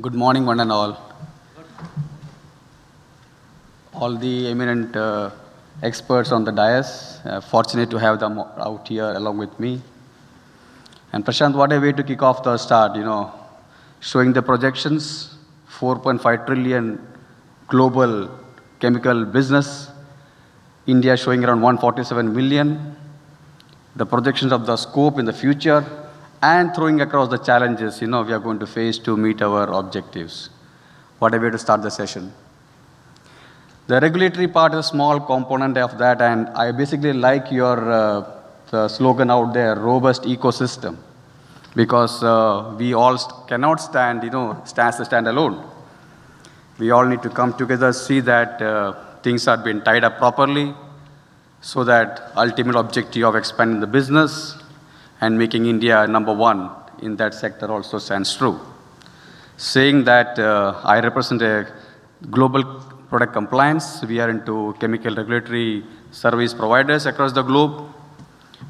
Good morning, one and all. All the eminent experts on the dais, fortunate to have them out here along with me. And Prashant, what a way to kick off the start, showing the projections, 4.5 trillion global chemical business, India showing around 147 million, the projections of the scope in the future, and throwing across the challenges, we are going to face to meet our objectives. What a way to start the session. The regulatory part is a small component of that, and I basically like your the slogan out there, robust ecosystem, because we all cannot stand alone. We all need to come together, see that things are being tied up properly, so that ultimate objective of expanding the business and making India number one in that sector also stands true. Saying that I represent a global product compliance. We are into chemical regulatory service providers across the globe.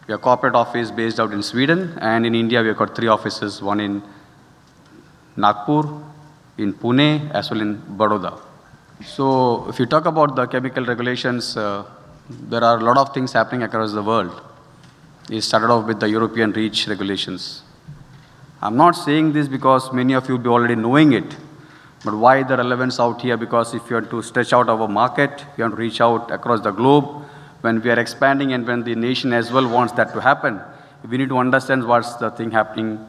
We are a corporate office based out in Sweden, and in India we have got 3 offices, one in Nagpur, in Pune, as well in Baroda. So if you talk about the chemical regulations, there are a lot of things happening across the world. It started off with the European REACH regulations. I'm not saying this because many of you will be already knowing it, but why the relevance out here? Because if you want to stretch out our market, you want to reach out across the globe, when we are expanding and when the nation as well wants that to happen, we need to understand what's the thing happening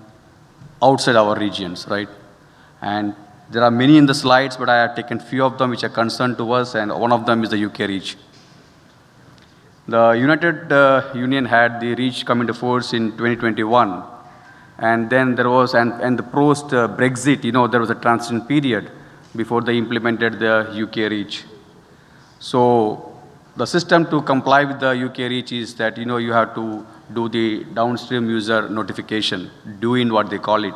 outside our regions, right? And there are many in the slides, but I have taken few of them which are concerned to us, and one of them is the UK REACH. The United Union had the REACH come into force in 2021, and then there was, and the post-Brexit, there was a transition period before they implemented the UK REACH. So the system to comply with the UK REACH is that, you have to do the downstream user notification, doing what they call it.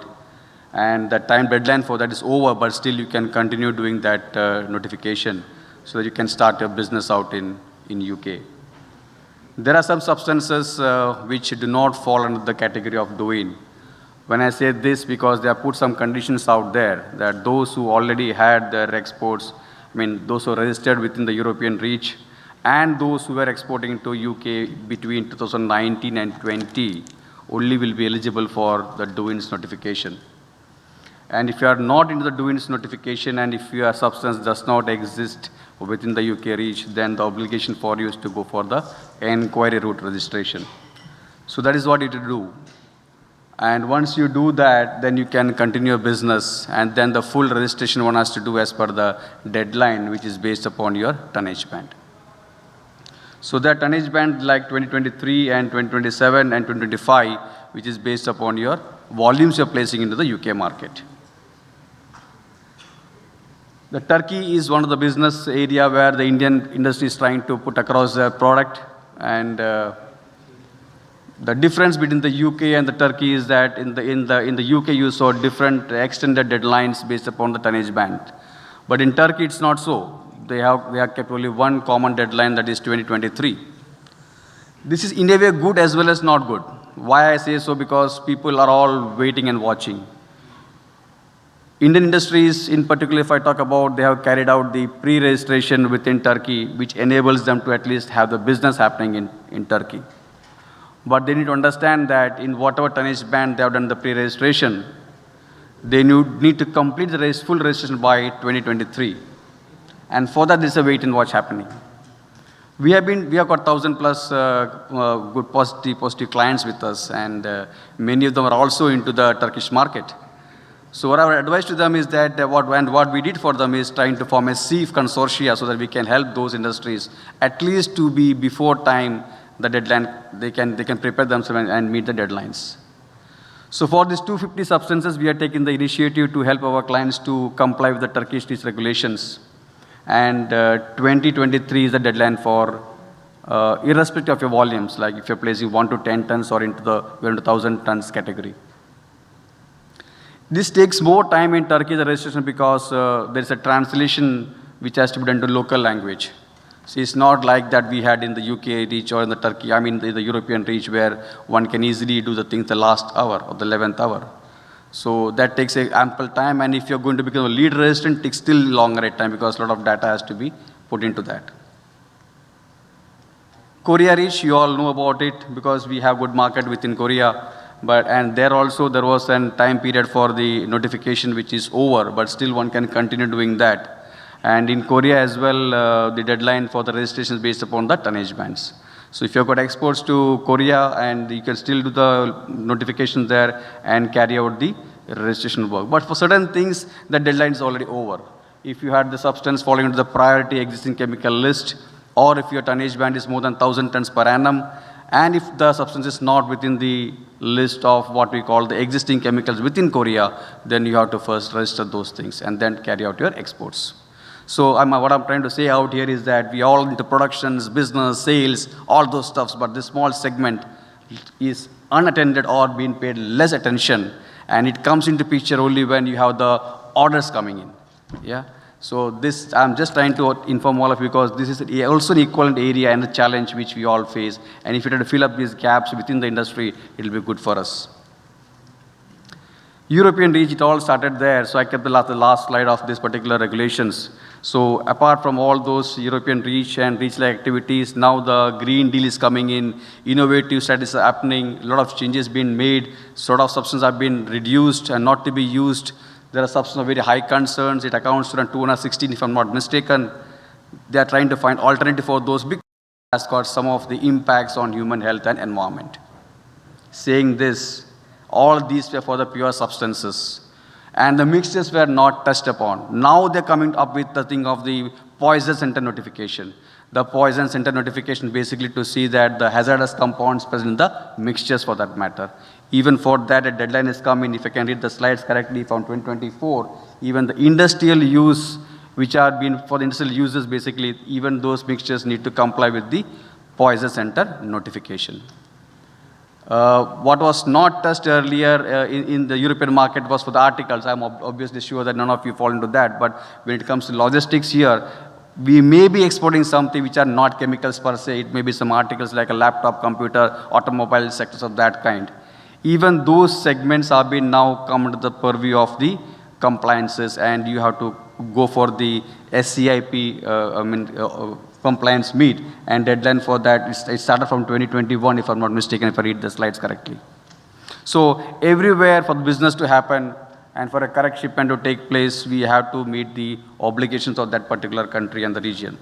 And the time deadline for that is over, but still you can continue doing that notification so that you can start your business out in UK. There are some substances which do not fall under the category of doing. When I say this, because they have put some conditions out there that those who already had their exports, those who are registered within the European REACH, and those who were exporting to UK between 2019 and 20 only will be eligible for the doings notification. And if you are not into the doings notification, and if your substance does not exist within the UK REACH, then the obligation for you is to go for the inquiry route registration. So that is what you do. And once you do that, then you can continue your business, and then the full registration one has to do as per the deadline, which is based upon your tonnage band. So that tonnage band like 2023 and 2027 and 2025, which is based upon your volumes you're placing into the UK market. The Turkey is one of the business area where the Indian industry is trying to put across their product, and the difference between the UK and the Turkey is that in the UK you saw different extended deadlines based upon the tonnage band, but in Turkey it's not so. They have kept only one common deadline, that is 2023. This is in a way good as well as not good. Why I say so? Because people are all waiting and watching. Indian industries, in particular, if I talk about, they have carried out the pre-registration within Turkey, which enables them to at least have the business happening in Turkey. But they need to understand that in whatever tonnage band they have done the pre-registration, they need to complete the full registration by 2023. And for that, there is a wait and watch happening. We have got 1,000 plus good positive clients with us, and many of them are also into the Turkish market. So what our advice to them is that what we did for them is trying to form a SEEF consortia so that we can help those industries at least to be before time the deadline. They can prepare themselves and meet the deadlines. So for these 250 substances, we are taking the initiative to help our clients to comply with the Turkish regulations. And 2023 is the deadline for, irrespective of your volumes, like if you're placing 1 to 10 tons or into the 1,000 tons category. This takes more time in Turkey, the registration, because there is a translation which has to be done to local language. So it's not like that we had in the UK reach or in the Turkey, I mean the European reach, where one can easily do the things the last hour or the 11th hour. So that takes ample time, and if you're going to become a lead resident, it takes still longer at time because a lot of data has to be put into that. Korea reach, you all know about it because we have good market within Korea. And there also there was a time period for the notification which is over, but still one can continue doing that. And in Korea as well, the deadline for the registration is based upon the tonnage bands. So if you've got exports to Korea, and you can still do the notification there and carry out the registration work. But for certain things, the deadline is already over. If you had the substance falling into the priority existing chemical list, or if your tonnage band is more than 1,000 tons per annum, and if the substance is not within the list of what we call the existing chemicals within Korea, then you have to first register those things and then carry out your exports. So what I'm trying to say out here is that we all into productions, business, sales, all those stuffs, but this small segment is unattended or being paid less attention, and it comes into picture only when you have the orders coming in. Yeah. So this, I'm just trying to inform all of you because this is also an equivalent area and a challenge which we all face. And if you try to fill up these gaps within the industry, it will be good for us. European reach, it all started there. So I kept the last slide of this particular regulations. So apart from all those European reach and reach-like activities, now the Green Deal is coming in, innovative studies are happening, a lot of changes being made, sort of substances have been reduced and not to be used. There are substances of very high concerns. It accounts to around 216, if I'm not mistaken. They are trying to find alternative for those because it has got some of the impacts on human health and environment. Saying this, all these were for the pure substances. And the mixtures were not touched upon. Now they're coming up with the thing of the poison center notification. The poison center notification basically to see that the hazardous compounds present in the mixtures for that matter. Even for that, a deadline is coming. If I can read the slides correctly from 2024, even the industrial use, which are being for the industrial uses, basically, even those mixtures need to comply with the poison center notification. What was not touched earlier in the European market was for the articles. I'm obviously sure that none of you fall into that, but when it comes to logistics here, we may be exporting something which are not chemicals per se. It may be some articles like a laptop, computer, automobile sectors of that kind. Even those segments have been now come under the purview of the compliances, and you have to go for the SCIP compliance meet, and deadline for that it started from 2021, if I'm not mistaken, if I read the slides correctly. So everywhere for the business to happen and for a correct shipment to take place, we have to meet the obligations of that particular country and the region.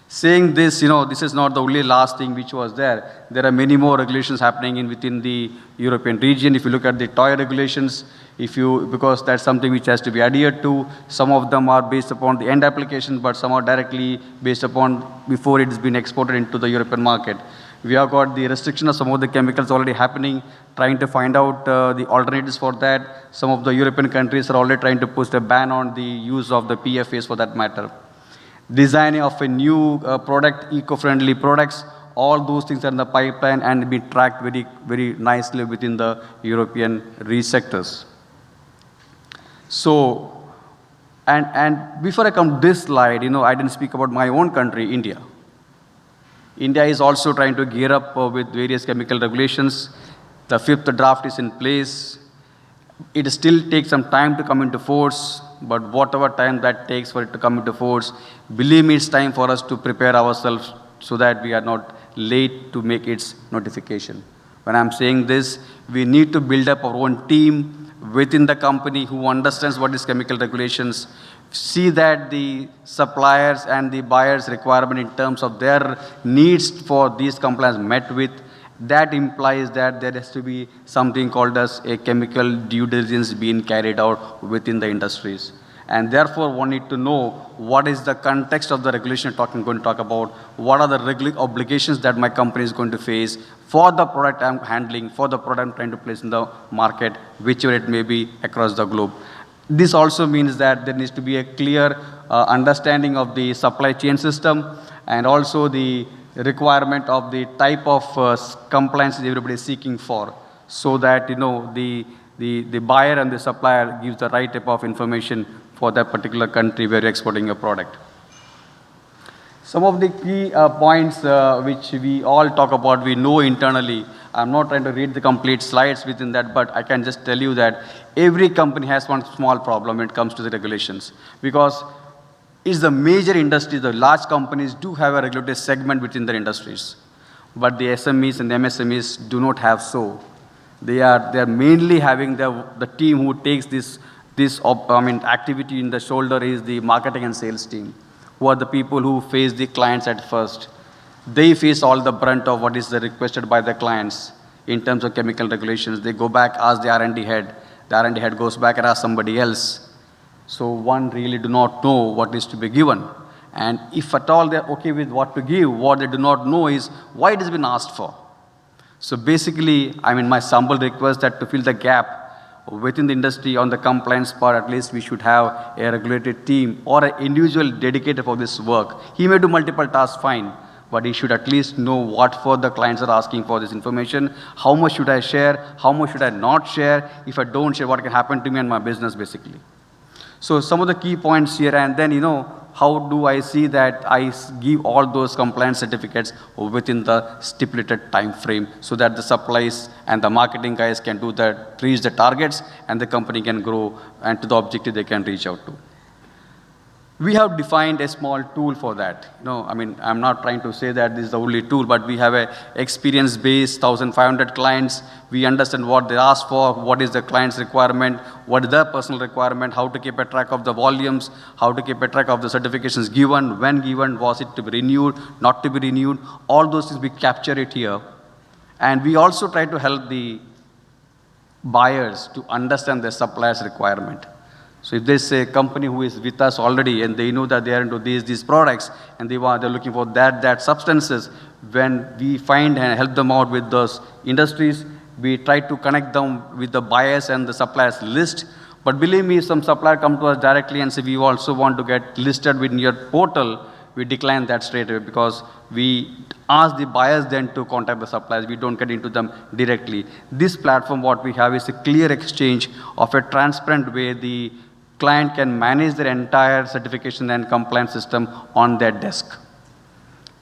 Saying this, this is not the only last thing which was there. There are many more regulations happening within the European region. If you look at the toy regulations, because that's something which has to be adhered to, some of them are based upon the end application, but some are directly based upon before it's been exported into the European market. We have got the restriction of some of the chemicals already happening, trying to find out the alternatives for that. Some of the European countries are already trying to push a ban on the use of the PFAS for that matter. Designing of a new product, eco-friendly products, all those things are in the pipeline and be tracked very, very nicely within the European reach sectors. So, and before I come to this slide, I didn't speak about my own country, India. India is also trying to gear up with various chemical regulations. The 5th draft is in place. It still takes some time to come into force, but whatever time that takes for it to come into force, believe me, it's time for us to prepare ourselves so that we are not late to make its notification. When I'm saying this, we need to build up our own team within the company who understands what is chemical regulations, see that the suppliers and the buyers' requirement in terms of their needs for these compliance met with. That implies that there has to be something called as a chemical due diligence being carried out within the industries. And therefore, one need to know what is the context of the regulation going to talk about, what are the obligations that my company is going to face for the product I'm handling, for the product I'm trying to place in the market, whichever it may be across the globe. This also means that there needs to be a clear understanding of the supply chain system, and also the requirement of the type of compliance everybody is seeking for, so that the buyer and the supplier gives the right type of information for that particular country where you're exporting your product. Some of the key points which we all talk about, we know internally. I'm not trying to read the complete slides within that, but I can just tell you that every company has one small problem when it comes to the regulations. Because it's the major industry, the large companies do have a regulatory segment within their industries. But the SMEs and the MSMEs do not have so. They are mainly having the team who takes this activity in the shoulder is the marketing and sales team, who are the people who face the clients at first. They face all the brunt of what is requested by the clients in terms of chemical regulations. They go back, ask the R&D head. The R&D head goes back and asks somebody else. So one really do not know what is to be given. And if at all they're okay with what to give, what they do not know is why it has been asked for. So basically, my humble request that to fill the gap within the industry on the compliance part, at least we should have a regulatory team or an individual dedicated for this work. He may do multiple tasks, fine, but he should at least know what for the clients are asking for this information. How much should I share? How much should I not share? If I don't share, what can happen to me and my business, basically. So some of the key points here, and then, how do I see that I give all those compliance certificates within the stipulated time frame so that the supplies and the marketing guys can reach the targets and the company can grow and to the objective they can reach out to. We have defined a small tool for that. I'm not trying to say that this is the only tool, but we have a experience-based 1,500 clients. We understand what they ask for, what is the client's requirement, what is their personal requirement, how to keep a track of the volumes, how to keep a track of the certifications given, when given, was it to be renewed, not to be renewed. All those things, we capture it here. And we also try to help the buyers to understand their supplier's requirement. So if there's a company who is with us already and they know that they are into these products and they're looking for that substances, when we find and help them out with those industries, we try to connect them with the buyers and the suppliers list. But believe me, if some supplier come to us directly and say, we also want to get listed within your portal, we decline that straight away because we ask the buyers then to contact the suppliers. We don't get into them directly. This platform, what we have is a clear exchange of a transparent way the client can manage their entire certification and compliance system on their desk.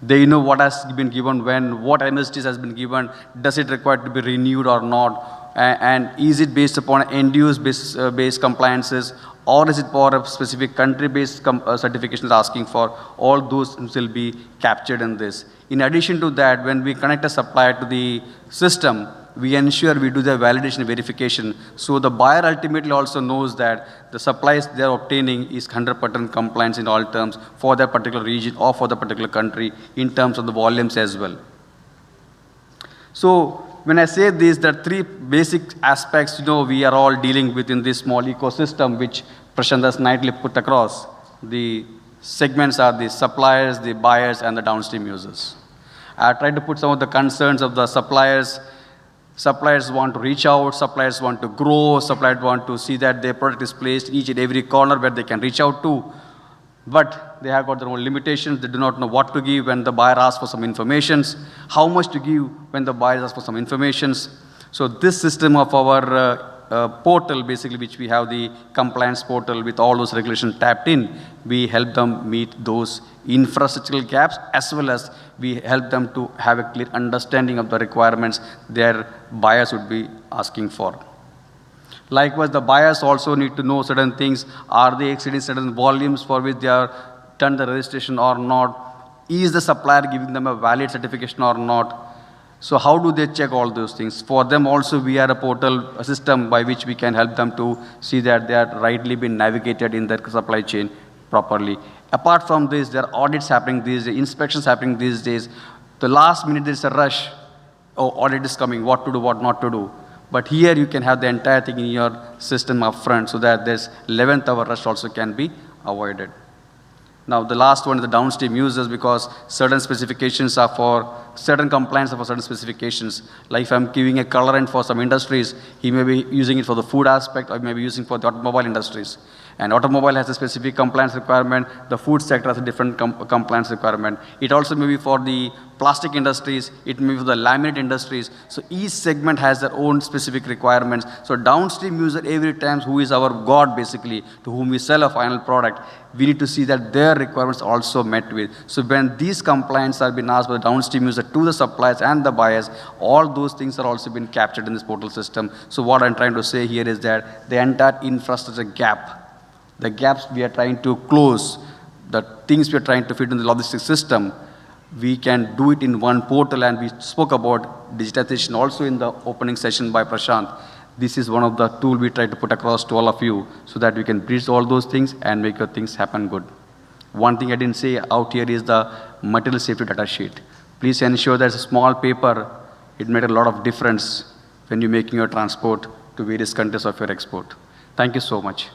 They know what has been given when, what MSTs has been given, does it require to be renewed or not, and is it based upon end-use based compliances, or is it for a specific country-based certifications asking for. All those will be captured in this. In addition to that, when we connect a supplier to the system, we ensure we do the validation and verification. So the buyer ultimately also knows that the supplies they are obtaining is 100% compliance in all terms for that particular region or for the particular country in terms of the volumes as well. So when I say this, there are three basic aspects we are all dealing with in this small ecosystem which Prashant has nicely put across. The segments are the suppliers, the buyers, and the downstream users. I tried to put some of the concerns of the suppliers. Suppliers want to reach out, suppliers want to grow, suppliers want to see that their product is placed each and every corner where they can reach out to. But they have got their own limitations. They do not know what to give when the buyer asks for some information, how much to give when the buyer asks for some information. So this system of our portal, basically, which we have the compliance portal with all those regulations tapped in, we help them meet those infrastructural gaps as well as we help them to have a clear understanding of the requirements their buyers would be asking for. Likewise, the buyers also need to know certain things. Are they exceeding certain volumes for which they are done the registration or not? Is the supplier giving them a valid certification or not? So how do they check all those things? For them also, we are a portal, a system by which we can help them to see that they are rightly been navigated in their supply chain properly. Apart from this, there are audits happening these days, inspections happening these days. The last minute, there's a rush. Oh, audit is coming, what to do, what not to do. But here you can have the entire thing in your system up front so that this 11th hour rush also can be avoided. Now, the last one is the downstream users because certain specifications are for, certain compliance are for certain specifications. Like if I'm giving a colorant for some industries, he may be using it for the food aspect or he may be using for the automobile industries. And automobile has a specific compliance requirement. The food sector has a different compliance requirement. It also may be for the plastic industries. It may be for the laminate industries. So each segment has their own specific requirements. So downstream user every time, who is our God basically, to whom we sell a final product, we need to see that their requirements are also met with. So when these compliance are being asked by the downstream user to the suppliers and the buyers, all those things are also been captured in this portal system. So what I'm trying to say here is that the entire infrastructure gap, the gaps we are trying to close, the things we are trying to fit in the logistics system, we can do it in one portal. And we spoke about digitization also in the opening session by Prashant. This is one of the tools we try to put across to all of you so that we can bridge all those things and make your things happen good. One thing I didn't say out here is the material safety data sheet. Please ensure there's a small paper. It made a lot of difference when you're making your transport to various countries of your export. Thank you so much.